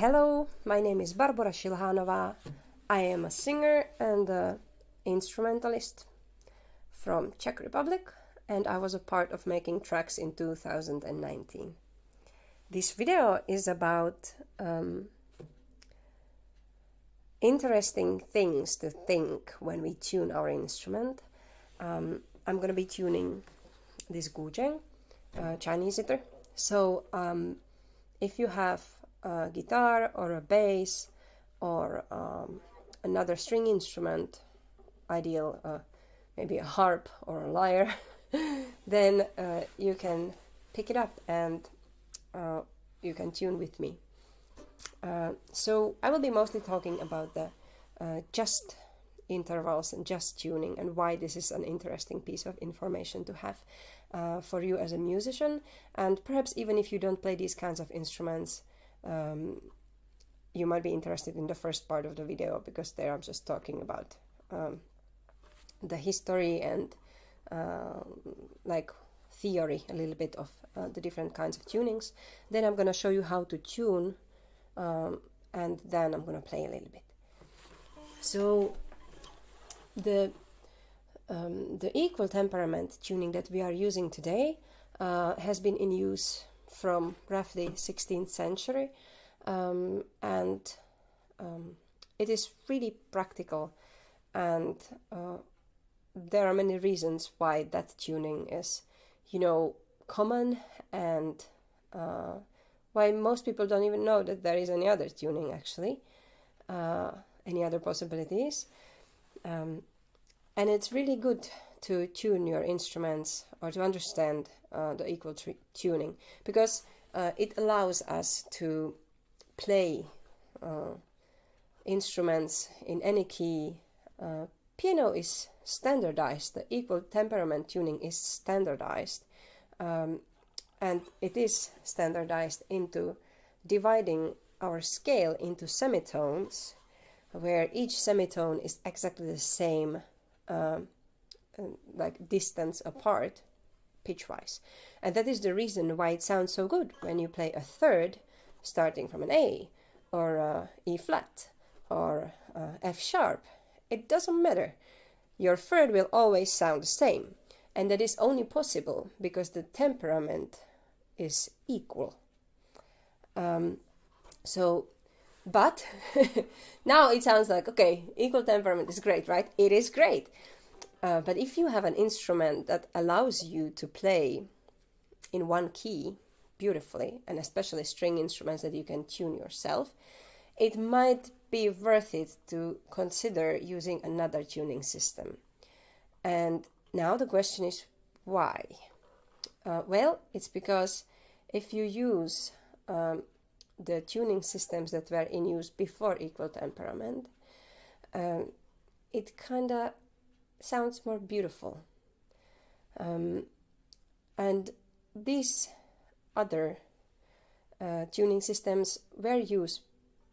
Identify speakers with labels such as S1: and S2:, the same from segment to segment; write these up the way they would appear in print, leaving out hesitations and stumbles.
S1: Hello, my name is Barbora Silhanova. I am a singer and an instrumentalist from Czech Republic, and I was a part of making tracks in 2019. This video is about interesting things to think when we tune our instrument. I'm going to be tuning this guzheng, Chinese zither. So if you have a guitar or a bass or another string instrument, ideal maybe a harp or a lyre, then you can pick it up and you can tune with me. So I will be mostly talking about the just intervals and just tuning, and why this is an interesting piece of information to have for you as a musician, and perhaps even if you don't play these kinds of instruments, you might be interested in the first part of the video, because there I'm just talking about the history and like theory a little bit of the different kinds of tunings. Then I'm going to show you how to tune, and then I'm going to play a little bit. So the equal temperament tuning that we are using today has been in use from roughly 16th century, and it is really practical, and there are many reasons why that tuning is, common, and why most people don't even know that there is any other tuning, actually, any other possibilities. And it's really good to tune your instruments, or to understand the equal tuning, because it allows us to play instruments in any key. Piano is standardized, the equal temperament tuning is standardized, and it is standardized into dividing our scale into semitones, where each semitone is exactly the same like distance apart pitch-wise. And that is the reason why it sounds so good when you play a third starting from an A or E flat or F sharp. It doesn't matter. Your third will always sound the same, and that is only possible because the temperament is equal. But now it sounds like, okay, equal temperament is great, right? It is great. But if you have an instrument that allows you to play in one key beautifully, and especially string instruments that you can tune yourself, it might be worth it to consider using another tuning system. And now the question is, why? Well, it's because if you use the tuning systems that were in use before equal temperament, it kind of sounds more beautiful. And these other tuning systems were used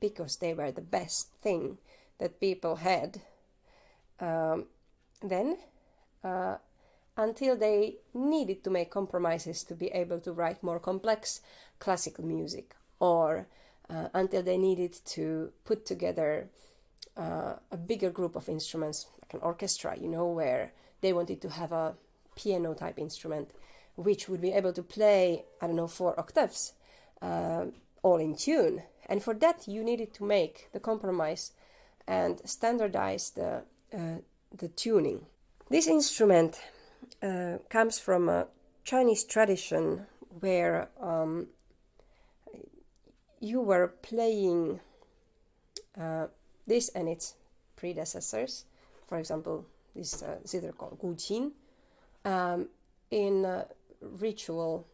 S1: because they were the best thing that people had then, until they needed to make compromises to be able to write more complex classical music, or until they needed to put together a bigger group of instruments, like an orchestra, where they wanted to have a piano type instrument which would be able to play, 4 octaves all in tune. And for that you needed to make the compromise and standardize the tuning. This instrument comes from a Chinese tradition where you were playing this and its predecessors, for example, this zither called guzheng, in ritual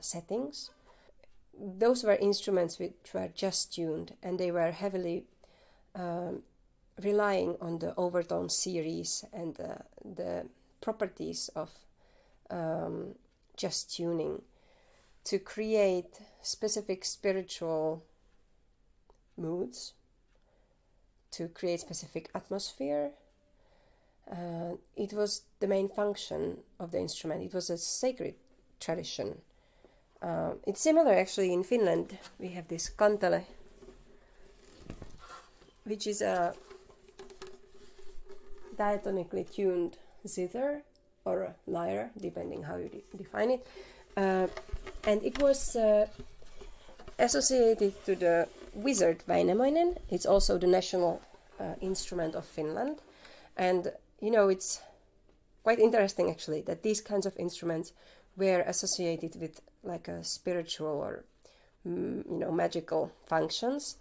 S1: settings. Those were instruments which were just tuned, and they were heavily relying on the overtone series and the properties of just tuning to create specific spiritual moods, to create specific atmosphere. It was the main function of the instrument. It was a sacred tradition. It's similar actually in Finland. We have this kantele which is a diatonically tuned zither or a lyre, depending how you define it. And it was associated to the wizard Väinämöinen. It's also the national instrument of Finland. And, you know, it's quite interesting actually that these kinds of instruments were associated with like a spiritual or, you know, magical functions.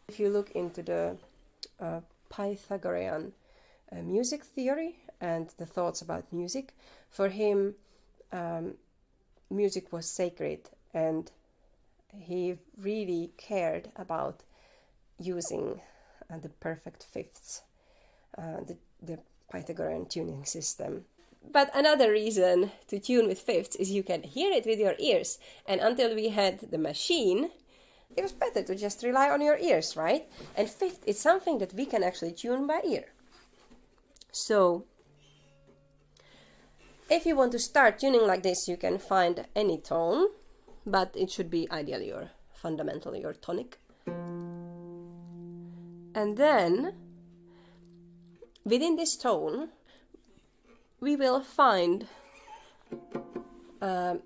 S1: If you look into the Pythagorean music theory and the thoughts about music, for him, music was sacred, and he really cared about using the perfect fifths, the Pythagorean tuning system. But another reason to tune with fifths is you can hear it with your ears. And until we had the machine, it was better to just rely on your ears, right? And fifth is something that we can actually tune by ear. So, if you want to start tuning like this, you can find any tone, but it should be ideally your fundamental, your tonic. And then, within this tone, we will find the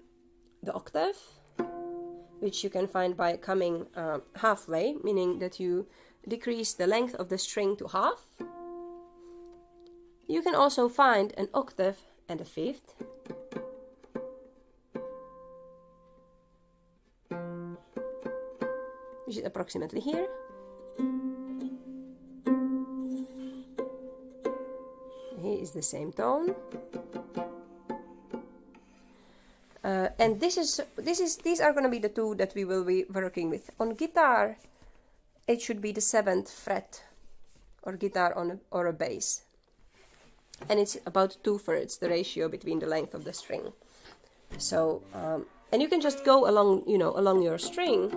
S1: octave, which you can find by coming halfway, meaning that you decrease the length of the string to half. You can also find an octave and a fifth. Which is approximately here. Here is the same tone. And these are going to be the two that we will be working with. On guitar, it should be the 7th fret, or guitar or a bass. And it's about 2/3 the ratio between the length of the string. So, and you can just go along, you know, along your string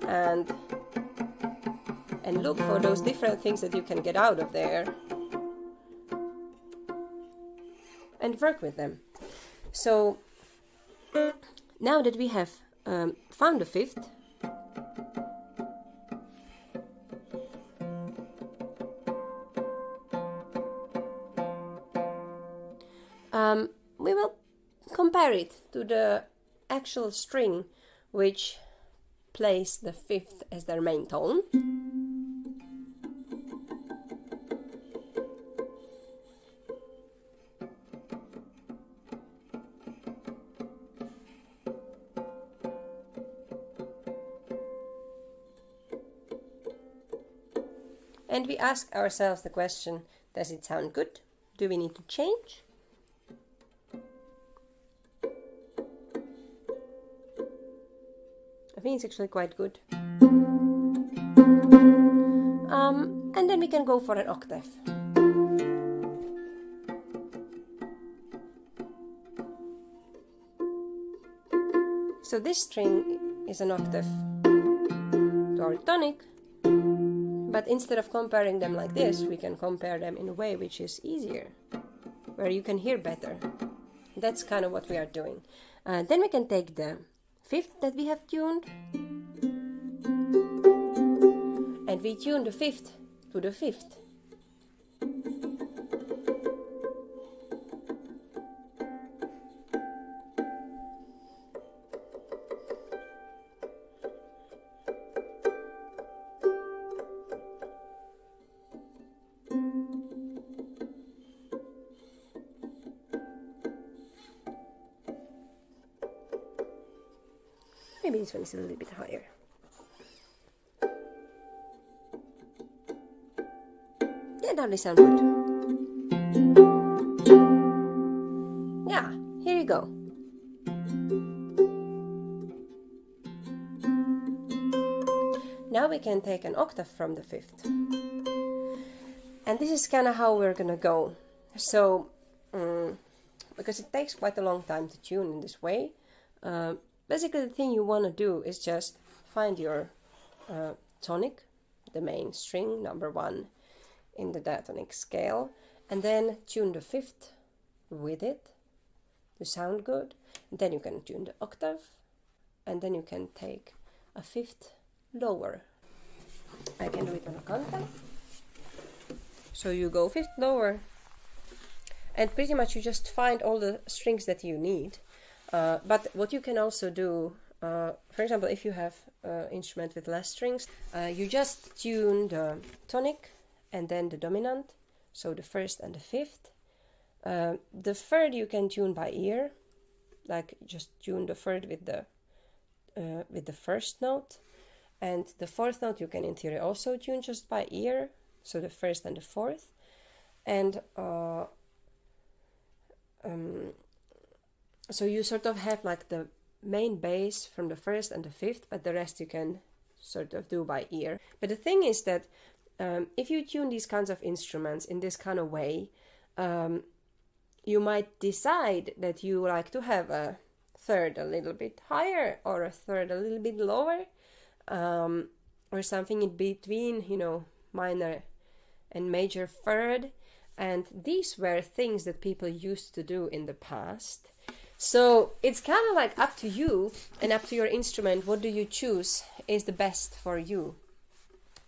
S1: and look for those different things that you can get out of there and work with them. So, now that we have found the fifth, we will compare it to the actual string which plays the fifth as their main tone. And we ask ourselves the question, does it sound good? Do we need to change? I think it's actually quite good. And then we can go for an octave. So this string is an octave to our tonic, but instead of comparing them like this, we can compare them in a way which is easier, where you can hear better. That's kind of what we are doing. Then we can take the fifth that we have tuned, and we tune the fifth to the fifth. Maybe this one is a little bit higher. Yeah, that will sound good. Yeah, here you go. Now we can take an octave from the fifth. And this is kind of how we're gonna go. So, because it takes quite a long time to tune in this way, basically the thing you want to do is just find your tonic, the main string, number 1 in the diatonic scale, and then tune the fifth with it to sound good. And then you can tune the octave, and then you can take a fifth lower. I can do it on a conta. So you go fifth lower, and pretty much you just find all the strings that you need. But what you can also do, for example, if you have an instrument with less strings, you just tune the tonic and then the dominant, so the first and the fifth. The third you can tune by ear, like just tune the third with the first note, and the fourth note you can in theory also tune just by ear, so the first and the fourth, and so you sort of have like the main bass from the first and the fifth, but the rest you can sort of do by ear. But the thing is that if you tune these kinds of instruments in this kind of way, you might decide that you like to have a third a little bit higher or a third a little bit lower, or something in between, you know, minor and major third. And these were things that people used to do in the past. So it's kind of like up to you and up to your instrument. What do you choose is the best for you?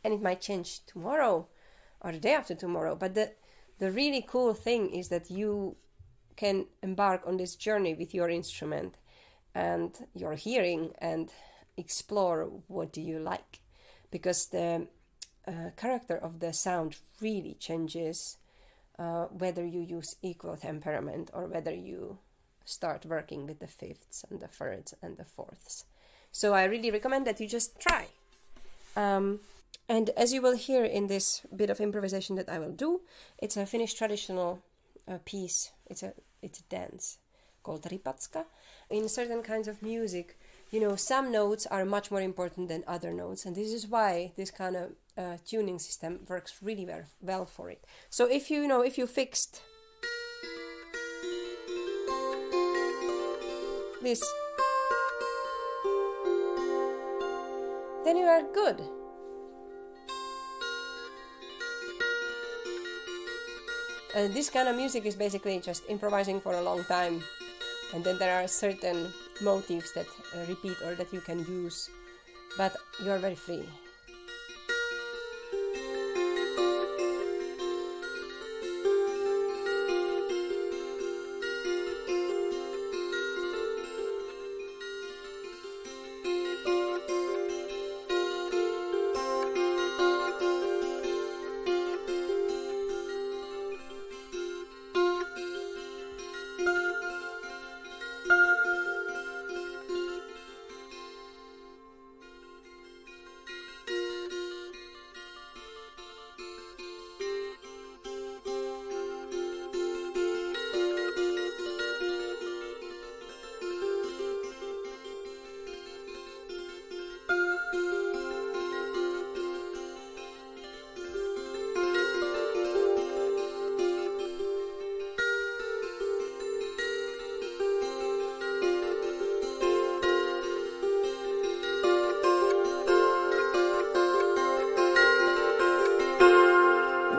S1: And it might change tomorrow or the day after tomorrow. But the really cool thing is that you can embark on this journey with your instrument and your hearing and explore what do you like. Because the character of the sound really changes whether you use equal temperament or whether you start working with the fifths and the thirds and the fourths. So I really recommend that you just try. And as you will hear in this bit of improvisation that I will do, it's a Finnish traditional piece. It's a dance called ripatska. In certain kinds of music, you know, some notes are much more important than other notes, and this is why this kind of tuning system works really well for it. So if you fixed this, then you are good. This kind of music is basically just improvising for a long time, and then there are certain motifs that repeat or that you can use, but you are very free.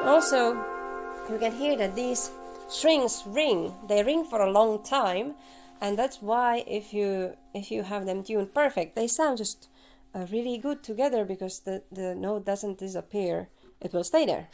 S1: Also, you can hear that these strings ring. They ring for a long time, and that's why if you have them tuned perfect, they sound just really good together, because the note doesn't disappear. It will stay there.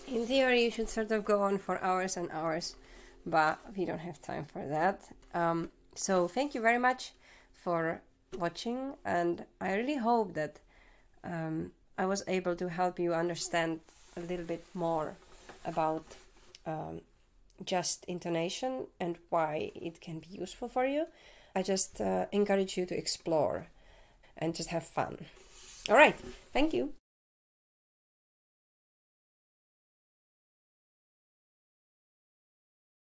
S1: In theory, you should sort of go on for hours and hours, but we don't have time for that. So thank you very much for watching, and I really hope that I was able to help you understand a little bit more about just intonation and why it can be useful for you. I just encourage you to explore and just have fun. All right, thank you.